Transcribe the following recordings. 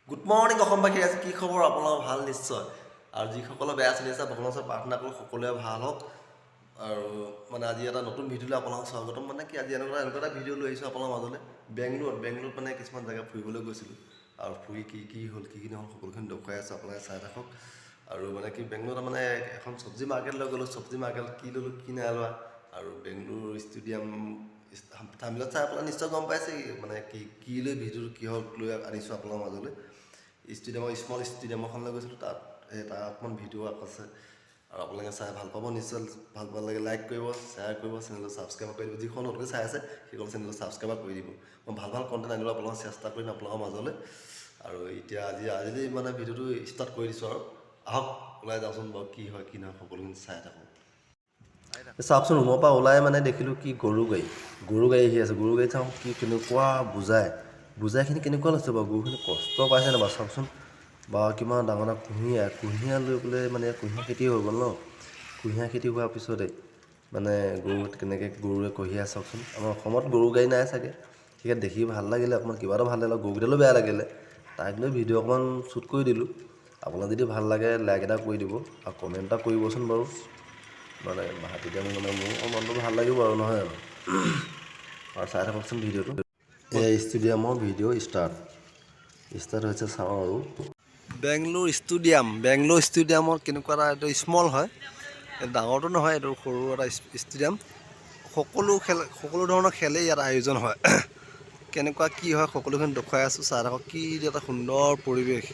Good morning অসমবাসী, আজি কি খবৰ? আপোনালোকৰ ভাল নিশ্চয়। আৰু যিসকলে বেয়া চলি আছে ভগৱানৰ ওচৰত প্ৰাৰ্থনা কৰোঁ সকলোৱে ভাল হওক। আৰু মানে আজি এটা নতুন ভিডিঅ'লৈ আপোনালোকক স্বাগতম। মানে কি আজি এনেকুৱা এটা ভিডিঅ' লৈ আহিছোঁ আপোনাৰ মাজলৈ। বেংগলোৰত মানে কিছুমান জেগা ফুৰিবলৈ গৈছিলোঁ আৰু ফুৰি কি হ'ল কি নহ'ল সকলোখিনি দেখুৱাই আছোঁ, আপোনালোকে চাই থাকক। আৰু মানে কি বেংগলোৰত মানে এখন চব্জি মাৰ্কেটলৈ গ'লোঁ, চব্জি মাৰ্কেটত কি ল'লোঁ কি নাই লোৱা। আৰু বেংগলোৰ ষ্টেডিয়াম থামবিলাক চাই আপোনাৰ নিশ্চয় গম পাইছে মানে কি লৈ ভিডিঅ'টো কিহক লৈ আনিছোঁ আপোনাৰ মাজলৈ। স্মল ষ্টেডিয়াম এখনলৈ গৈছিলোঁ, তাত তাৰ অকণমান ভিডিঅ' আছে আৰু আপোনালোকে চাই ভাল পাব নিশ্চয়। ভাল লাগে লাইক কৰিব, শ্বেয়াৰ কৰিব, চেনেলটো ছাবস্ক্ৰাইব কৰি দিব। যিখন নতুনকৈ চাই আছে সেইখন চেনেলটো ছাবস্ক্ৰাইব কৰি দিব। মই ভাল কণ্টেণ্ট আনিবলৈ আপোনালোকক চেষ্টা কৰিম আপোনালোকৰ মাজলৈ। আৰু এতিয়া আজি মানে ভিডিঅ'টো ষ্টাৰ্ট কৰি দিছোঁ আৰু আহক ওলাই যাওঁচোন বাৰু, কি হয় কি নহয় সকলোখিনি চাই থাকোঁ। চাওকচোন, ৰুমৰ পৰা ওলাই মানে দেখিলোঁ কি গৰু গাড়ী আহি আছে। গৰু গাড়ী চাওঁ কি কেনেকুৱা বুজাইখিনি কেনেকুৱা লৈছে বাৰু, গৰুখিনি কষ্ট পাইছে নাই বাৰু চাওকচোন। বা কিমান ডাঙৰ কুঁহিয়া লৈ পেলাই মানে কুঁহিয়াৰ খেতি হৈ গ'ল ন। কুঁহিয়াৰ খেতি হোৱাৰ পিছতে মানে গৰুৱে কঢ়িয়াই চাওকচোন। আমাৰ অসমত গৰু গাড়ী নাই চাগে, সেইকাৰণে দেখি ভাল লাগিলে অকণমান, কিবা এটা ভাল লাগিলে, গৰুকেইটালৈ বেয়া লাগিলে। তাইক লৈ ভিডিঅ' অকণমান শ্বুট কৰি দিলোঁ। আপোনাৰ যদি ভাল লাগে লাইক এটা কৰি দিব আৰু কমেণ্ট এটা কৰিবচোন বাৰু। মানে তেতিয়া মানে মোৰ মনটো ভাল লাগিব আৰু নহয় আৰু চাই থাককচোন ভিডিঅ'টো। এই ষ্টেডিয়ামৰ ভিডিঅ' ষ্টাৰ্ট হৈছে, চাওঁ আৰু। বেংগলোৰ ষ্টেডিয়ামত কেনেকুৱা এটা স্মল হয়, ডাঙৰটো নহয়, এইটো সৰু এটা ষ্টেডিয়াম। সকলো ধৰণৰ খেলেই ইয়াত আয়োজন হয়। কেনেকুৱা কি হয় সকলোখিনি দেখুৱাই আছোঁ, চাই থাকক। কি এটা সুন্দৰ পৰিৱেশ,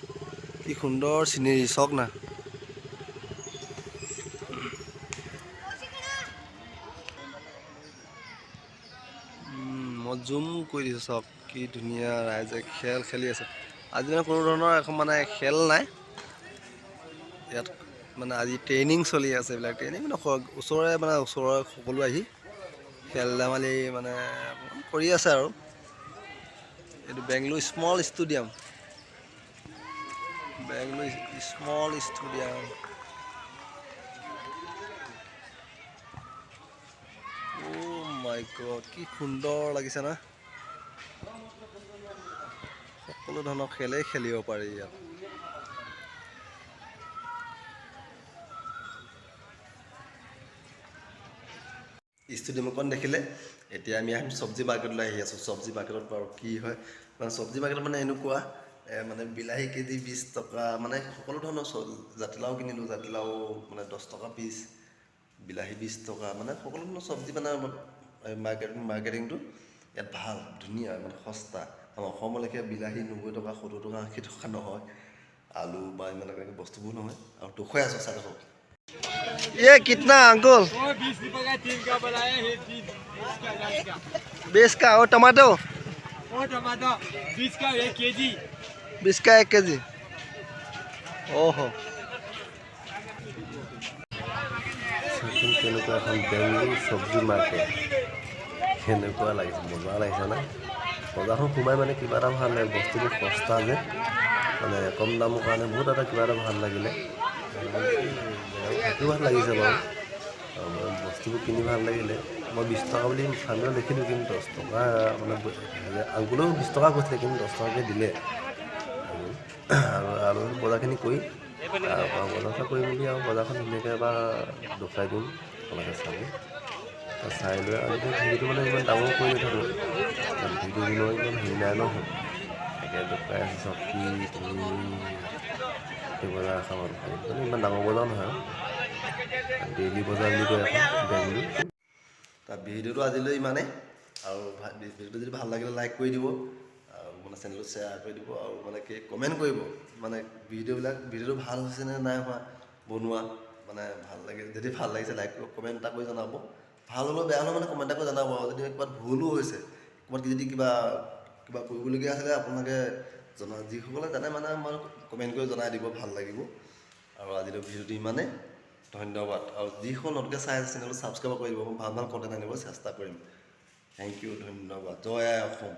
কি সুন্দৰ চিনেৰী চাওক না। মই জুম কৰি দিছোঁ, চাওক কি ধুনীয়া ৰাইজে খেলি আছে। আজি মানে কোনো ধৰণৰ এখন মানে খেল নাই ইয়াত, মানে আজি ট্ৰেইনিং চলি আছে। এইবিলাক ট্ৰেইনিং মানে ওচৰৰে সকলো আহি খেল ধেমালি মানে কৰি আছে আৰু। এইটো বেংগলোৰ স্মল ষ্টেডিয়াম। অ' মাই গড, কি সুন্দৰ লাগিছে না। সকলো ধৰণৰ খেলেই খেলিব পাৰি ইয়াত। ষ্টেডিয়ামখন দেখিলে এতিয়া আমি আহিম চব্জি মাৰ্কেটলৈ আহি আছোঁ। চব্জি মাৰ্কেটত বাৰু কি হয় মানে, চব্জি মাৰ্কেটত মানে এনেকুৱা মানে বিলাহী কেজি 20 টকা, মানে সকলো ধৰণৰ জাতিলাও কিনিলোঁ, জাতিলাও মানে 10 টকা পিচ, বিলাহী 20 টকা, মানে সকলো ধৰণৰ চব্জি মানে মাৰ্কেটিংটো ইয়াত ভাল, ধুনীয়া, মানে সস্তা। আমাৰ অসমলৈকে বিলাহী 90 টকা 70 টকা 80 টকা নহয়, আলু বা ইমান এনেকৈ বস্তুবোৰ নহয়। আৰু দেখুৱাই আছোঁ, চাই থাকক। ये कितना अंकुल? 20 रुपए का 3 का बनाया है, 20 का। और टमाटो? और टमाटर 20 का 1 केजी। 20 का 1 केजी। ओहो, কেনেকুৱা এখন বেংগলোৰ চব্জি মাৰ্কেট, কেনেকুৱা লাগিছে, মজা লাগিছে না। বজাৰখন সোমাই মানে কিবা এটা ভাল লাগে, বস্তুবোৰ সস্তা যে, মানে কম দামৰ কাৰণে বহুত কিবা এটা ভাল লাগিলে। থাকিও ভাল লাগিছে বাৰু, বস্তুবোৰ কিনি ভাল লাগিলে। মই 20 টকা বুলি ফাইনেল দেখিলোঁ, কিন্তু 10 টকা মানে আংকুলেও 20 টকা কৈছিলে, কিন্তু 10 টকাকৈ দিলে। আৰু বজাৰখিনি কৰি বজাৰ কৰি মেলি আৰু বজাৰখন ধুনীয়াকৈ এবাৰ দেখুৱাই দিম, আপোনালোকে চাব। চাই লৈ ভিডিঅ'টো মানে ইমান ডাঙৰ কৰি নাথাকোঁ, ভিডিঅ'বোৰ ইমান হেৰি নাই নহয়, তাকে দেখুৱাই আছোঁ। চব কি এই বজাৰ এখন মানে ইমান ডাঙৰ বজাৰ নহয় আৰু ডেইলি বজাৰ বুলি কয় এখন বেংগলোৰ। তাৰ ভিডিঅ'টো আজিলৈ ইমানেই। আৰু ভিডিঅ'টো যদি ভাল লাগিলে লাইক কৰি দিব, আৰু মানে চেনেলটো শ্বেয়াৰ কৰি দিব, আৰু মানে কি কমেণ্ট কৰিব, মানে ভিডিঅ'টো ভাল হৈছে নে নাই হোৱা বনোৱা, মানে ভাল লাগে যদি ভাল লাগিছে লাইক কমেণ্ট এটা কৰি জনাব। ভাল হ'লেও বেয়া হ'লেও মানে কমেণ্ট এটা কৰি জনাব। আৰু যদি ক'ৰবাত ভুলো হৈছে, ক'ৰবাত যদি কিবা কৰিবলগীয়া আছিলে আপোনালোকে যিসকলে জানে মানে মই কমেণ্ট কৰি জনাই দিব, ভাল লাগিব। আৰু আজিলৈ ভিডিঅ'টো ইমানেই, ধন্যবাদ। আৰু যিখন নতুনকৈ চাই আছে চেনেলটো ছাবস্ক্ৰাইব কৰি দিব, মই ভাল কণ্টেণ্ট আনিবলৈ চেষ্টা কৰিম। থেংক ইউ, ধন্যবাদ। জয় আই অসম।